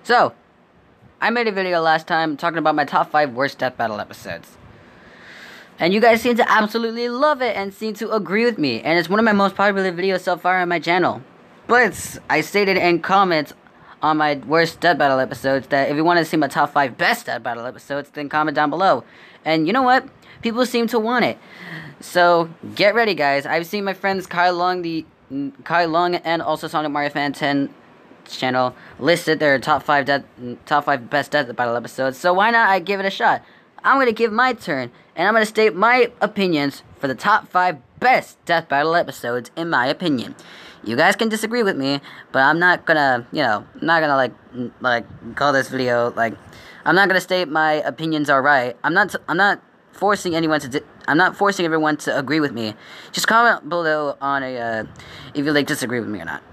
So, I made a video last time talking about my top 5 worst death battle episodes. And you guys seem to absolutely love it and seem to agree with me. And it's one of my most popular videos so far on my channel. But I stated in comments on my worst death battle episodes that if you want to see my top 5 best death battle episodes, then comment down below. And you know what? People seem to want it. So, get ready guys. I've seen my friends Kai Long and also Sonic Mario Fan 10 channel listed their top 5 best death battle episodes. So why not I give it a shot? I'm going to give my turn, and I'm going to state my opinions for the top 5 best death battle episodes in my opinion. You guys can disagree with me, but I'm not gonna, call this video, I'm not gonna state my opinions are right. I'm not forcing anyone to, I'm not forcing everyone to agree with me. Just comment below on if you disagree with me or not.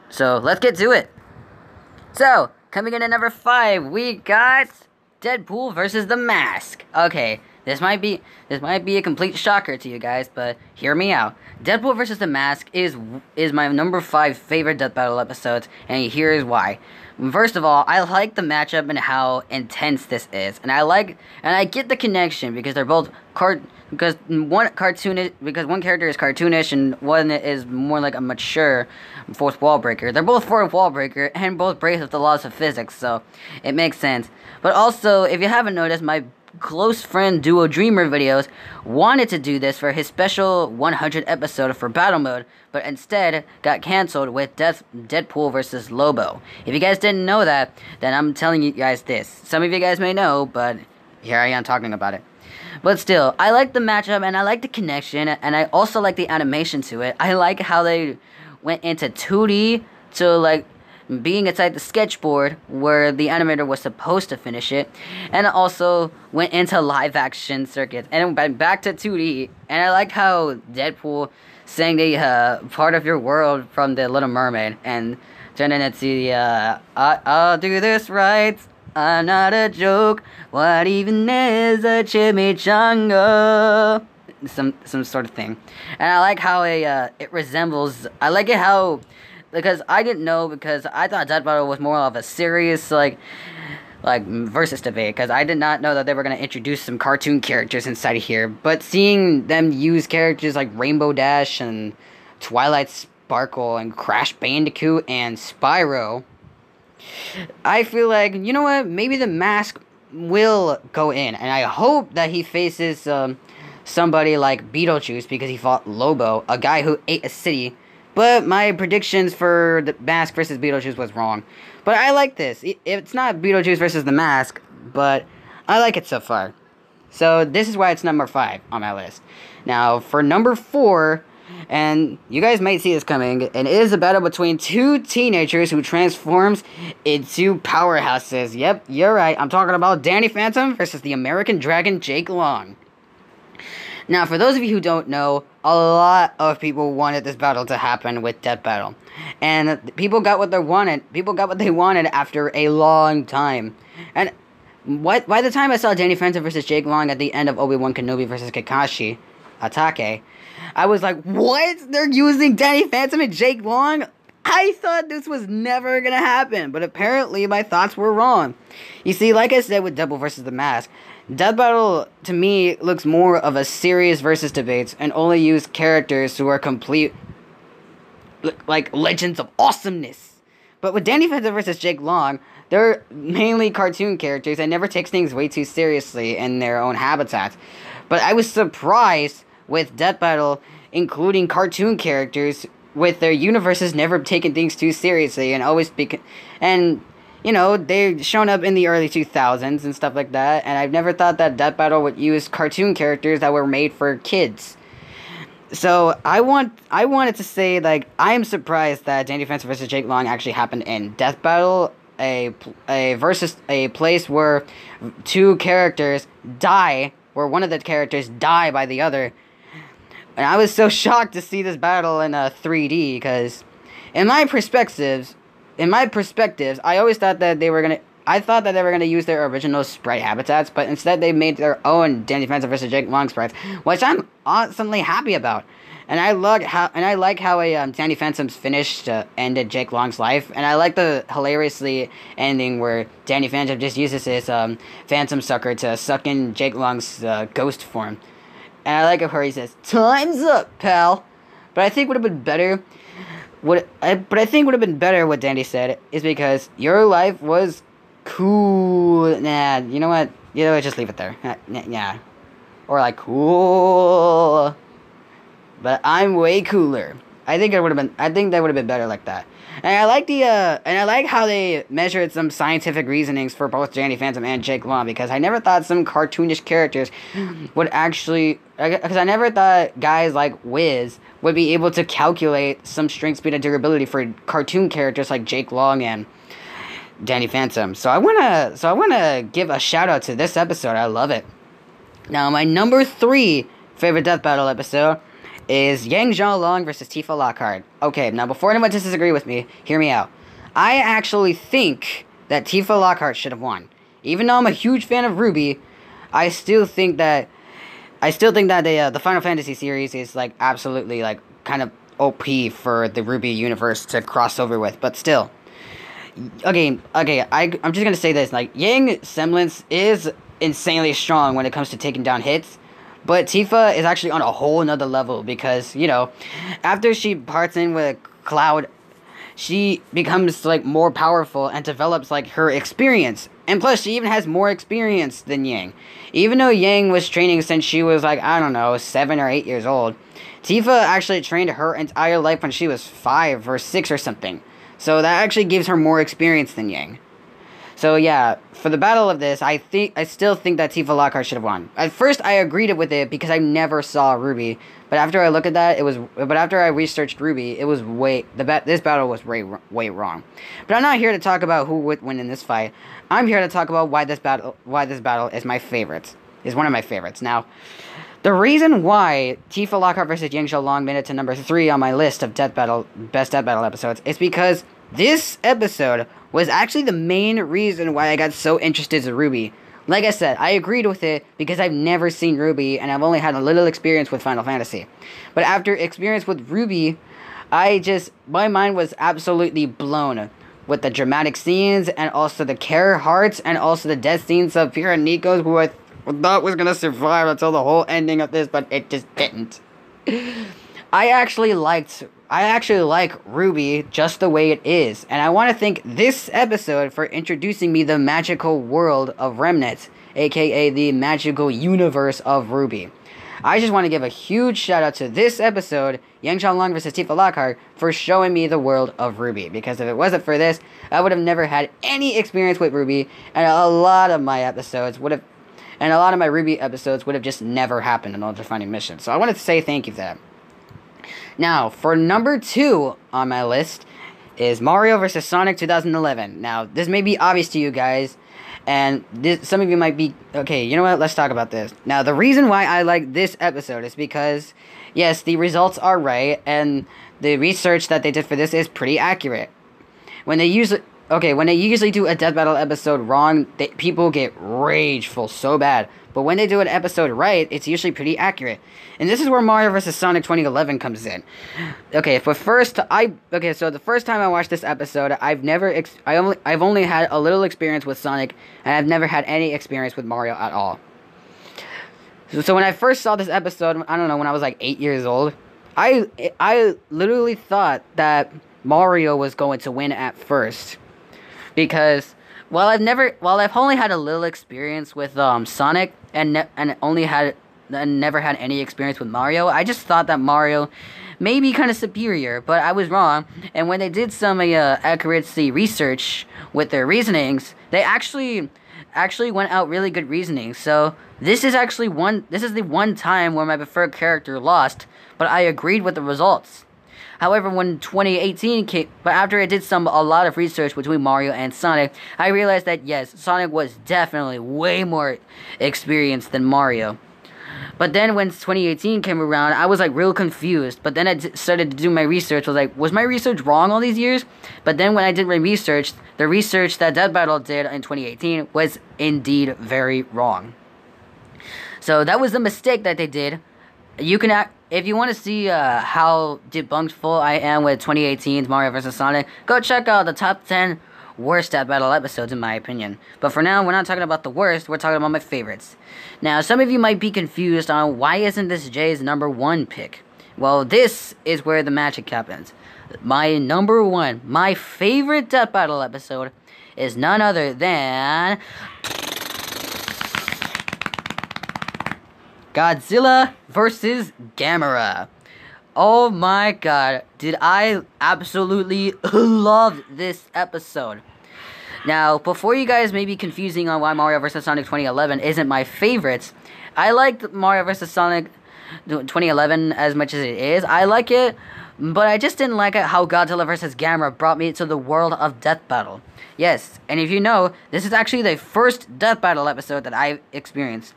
So, let's get to it. So, coming in at number 5, we got Deadpool versus The Mask. Okay, this might be a complete shocker to you guys, but hear me out. Deadpool versus The Mask is my number 5 favorite death battle episodes, and here's why. First of all, I like the matchup and how intense this is, and I get the connection because they're both because one character is cartoonish and one is more like a mature fourth wall breaker. They're both fourth wall breaker and both break with the laws of physics, so it makes sense. But also, if you haven't noticed, my close friend Duo Dreamer videos wanted to do this for his special 100 episode for Battle Mode, but instead got cancelled with Deadpool versus Lobo. If you guys didn't know that, then I'm telling you guys this. Some of you guys may know, but here I am talking about it. But still, I like the matchup and I like the connection, and I also like the animation to it. I like how they went into 2D to being inside the sketchboard where the animator was supposed to finish it, and it also went into live action circuits and back to 2D. And I like how Deadpool sang the Part of Your World from The Little Mermaid and turned it into the I'll do this right, I'm not a joke, what even is a chimichanga, some sort of thing. And I like how it resembles, I like it how, because I didn't know, because I thought Death Battle was more of a serious, versus debate, because I did not know that they were going to introduce some cartoon characters inside of here. But seeing them use characters like Rainbow Dash and Twilight Sparkle and Crash Bandicoot and Spyro, I feel like, you know what, maybe The Mask will go in, and I hope that he faces somebody like Beetlejuice, because he fought Lobo, a guy who ate a city. But my predictions for The Mask versus Beetlejuice was wrong. But I like this. It's not Beetlejuice versus The Mask, but I like it so far. So this is why it's number 5 on my list. Now, for number 4, and you guys might see this coming, and it is a battle between 2 teenagers who transforms into powerhouses. Yep, you're right. I'm talking about Danny Phantom versus the American Dragon Jake Long. Now, for those of you who don't know, a lot of people wanted this battle to happen with Death Battle. And people got what they wanted. People got what they wanted after a long time. And by the time I saw Danny Phantom versus Jake Long at the end of Obi-Wan Kenobi versus Kakashi Atake, I was like, what? They're using Danny Phantom and Jake Long? I thought this was never gonna happen, but apparently my thoughts were wrong. You see, like I said with Deadpool versus The Mask, Death Battle, to me, looks more of a serious versus debates and only use characters who are complete, like, legends of awesomeness. But with Danny Phantom versus Jake Long, they're mainly cartoon characters and never takes things way too seriously in their own habitats. But I was surprised with Death Battle including cartoon characters with their universes never taking things too seriously and always you know, they've shown up in the early 2000s and stuff like that, and I've never thought that Death Battle would use cartoon characters that were made for kids. So, I wanted to say, I am surprised that Danny Phantom vs. Jake Long actually happened in Death Battle, versus a place where 2 characters die, where one of the characters die by the other. And I was so shocked to see this battle in 3D, because in my perspectives, I always thought that they were gonna use their original sprite habitats, but instead they made their own Danny Phantom vs. Jake Long sprites, which I'm awesomely happy about. And I like how Danny Phantom's finish ended Jake Long's life, and I like the hilariously ending where Danny Phantom just uses his Phantom Sucker to suck in Jake Long's ghost form. And I like it where he says, "Time's up, pal." But I think would have been better. But I think would have been better what Danny said is because your life was cool. Nah, you know what? Just leave it there. Yeah, or like cool. But I'm way cooler. I think that would have been better like that. And I like how they measured some scientific reasonings for both Danny Phantom and Jake Long, because I never thought some cartoonish characters would actually, because I never thought guys like Wiz would be able to calculate some strength, speed, and durability for cartoon characters like Jake Long and Danny Phantom. So I wanna give a shout out to this episode. I love it. Now my number 3 favorite death battle episode is Zhao Long versus Tifa Lockhart. Okay, now before anyone disagrees with me, hear me out. I actually think that Tifa Lockhart should have won. Even though I'm a huge fan of Ruby, I still think that the Final Fantasy series is like absolutely like kind of OP for the Ruby universe to cross over with. But still, okay, I'm just gonna say this: like Yang semblance is insanely strong when it comes to taking down hits. But Tifa is actually on a whole nother level because, after she parts in with Cloud, she becomes, like, more powerful and develops, like, her experience. And plus, she even has more experience than Yang. Even though Yang was training since she was, like, I don't know, 7 or 8 years old, Tifa actually trained her entire life when she was 5 or 6 or something. So that actually gives her more experience than Yang. So yeah, for the battle of this, I still think that Tifa Lockhart should have won. At first, I agreed with it because I never saw Ruby, but after I looked at that, after I researched Ruby, it was this battle was way wrong. But I'm not here to talk about who would win in this fight. I'm here to talk about why this battle is my favorite. Is one of my favorites. Now, the reason why Tifa Lockhart versus Zhao Long made it to number 3 on my list of best death battle episodes is because this episode was actually the main reason why I got so interested in Ruby. Like I said, I agreed with it because I've never seen Ruby and I've only had a little experience with Final Fantasy. But after experience with Ruby, my mind was absolutely blown with the dramatic scenes and also the care hearts and also the death scenes of Pyrrha and Nico's, who I thought was gonna survive until the whole ending of this, but it just didn't. I actually like Ruby just the way it is, and I want to thank this episode for introducing me the magical world of Remnant, aka the magical universe of Ruby. I just want to give a huge shout out to this episode, Zhao Long vs. Tifa Lockhart, for showing me the world of Ruby, because if it wasn't for this, I would have never had any experience with Ruby, and a lot of my Ruby episodes would have just never happened in Ultra Finding Mission. So I wanted to say thank you for that. Now, for number 2 on my list is Mario vs. Sonic 2011. Now, this may be obvious to you guys, and some of you might be, okay, you know what, let's talk about this. Now, the reason why I like this episode is because, yes, the results are right, and the research that they did for this is pretty accurate. When they usually do a death battle episode wrong, people get rageful so bad. But when they do an episode right, it's usually pretty accurate. And this is where Mario vs. Sonic 2011 comes in. Okay, so the first time I watched this episode, I've only had a little experience with Sonic, and I've never had any experience with Mario at all. So when I first saw this episode, I don't know, when I was like 8 years old, I literally thought that Mario was going to win at first. Because while I've only had a little experience with Sonic and never had any experience with Mario, I just thought that Mario may be kind of superior, but I was wrong. And when they did some accuracy research with their reasonings, they actually went out really good reasoning. So this is the one time where my preferred character lost, but I agreed with the results. However, when 2018 came, but after I did a lot of research between Mario and Sonic, I realized that yes, Sonic was definitely way more experienced than Mario. But then when 2018 came around, I was like real confused. But then I started to do my research. Was my research wrong all these years? But then when I did my research, the research that Death Battle did in 2018 was indeed very wrong. So that was the mistake that they did. if you want to see how debunkful I am with 2018's Mario vs. Sonic, go check out the top 10 worst death battle episodes in my opinion. But for now, we're not talking about the worst, we're talking about my favorites. Now, some of you might be confused on why isn't this Jay's number 1 pick. Well, this is where the magic happens. My number 1, my favorite death battle episode is none other than Godzilla vs. Gamera. Oh my god, did I absolutely love this episode. Now, before you guys may be confusing on why Mario vs. Sonic 2011 isn't my favorite, I liked Mario vs. Sonic 2011 as much as it is. I like it, but I just didn't like it how Godzilla vs. Gamera brought me to the world of Death Battle. Yes, and if you know, this is actually the first Death Battle episode that I've experienced.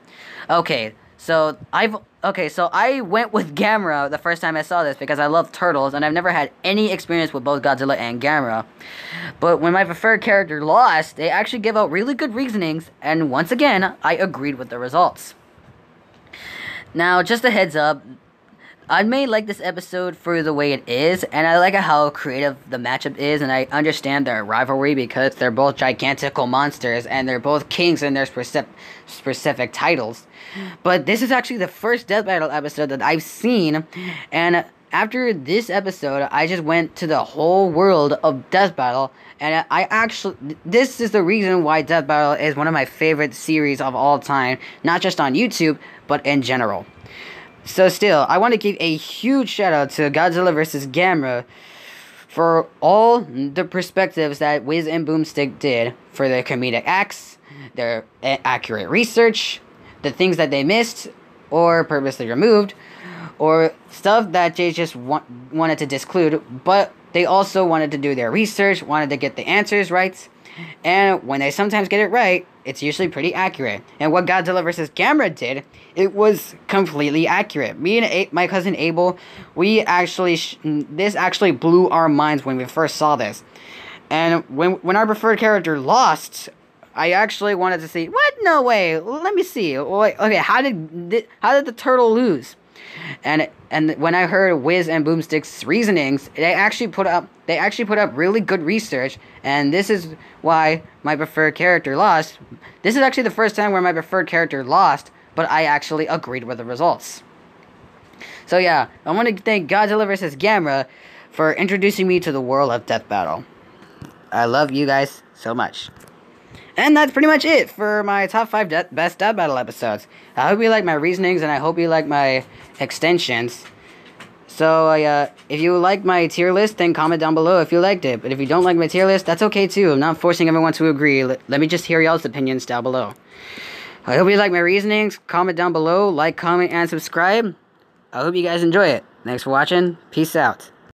So I went with Gamera the first time I saw this because I love turtles and I've never had any experience with both Godzilla and Gamera. But when my preferred character lost, they actually give out really good reasonings, and once again, I agreed with the results. Now, just a heads up, I may like this episode for the way it is, and I like how creative the matchup is, and I understand their rivalry because they're both gigantical monsters, and they're both kings in their specific titles. But this is actually the first Death Battle episode that I've seen, and after this episode, I just went to the whole world of Death Battle, and this is the reason why Death Battle is one of my favorite series of all time, not just on YouTube, but in general. So still, I want to give a huge shout out to Godzilla vs. Gamera for all the perspectives that Wiz and Boomstick did for their comedic acts, their accurate research, the things that they missed or purposely removed, or stuff that they just wanted to disclude, but they also wanted to do their research, wanted to get the answers right, and when they sometimes get it right, it's usually pretty accurate. And what Godzilla vs. Gamera did, it was completely accurate. Me and my cousin Abel, this actually blew our minds when we first saw this. And when our preferred character lost, I actually wanted to see, what? No way. Let me see. Wait, okay, how did the turtle lose? And when I heard Wiz and Boomstick's reasonings, they actually put up really good research, and this is why my preferred character lost. This is actually the first time where my preferred character lost, but I actually agreed with the results. So yeah, I want to thank Godzilla vs. Gamera for introducing me to the world of Death Battle. I love you guys so much. And that's pretty much it for my top 5 best Death Battle episodes. I hope you like my reasonings, and I hope you like my extensions. So, if you like my tier list, then comment down below if you liked it. But if you don't like my tier list, that's okay too. I'm not forcing everyone to agree. Let me just hear y'all's opinions down below. I hope you like my reasonings. Comment down below. Like, comment, and subscribe. I hope you guys enjoy it. Thanks for watching. Peace out.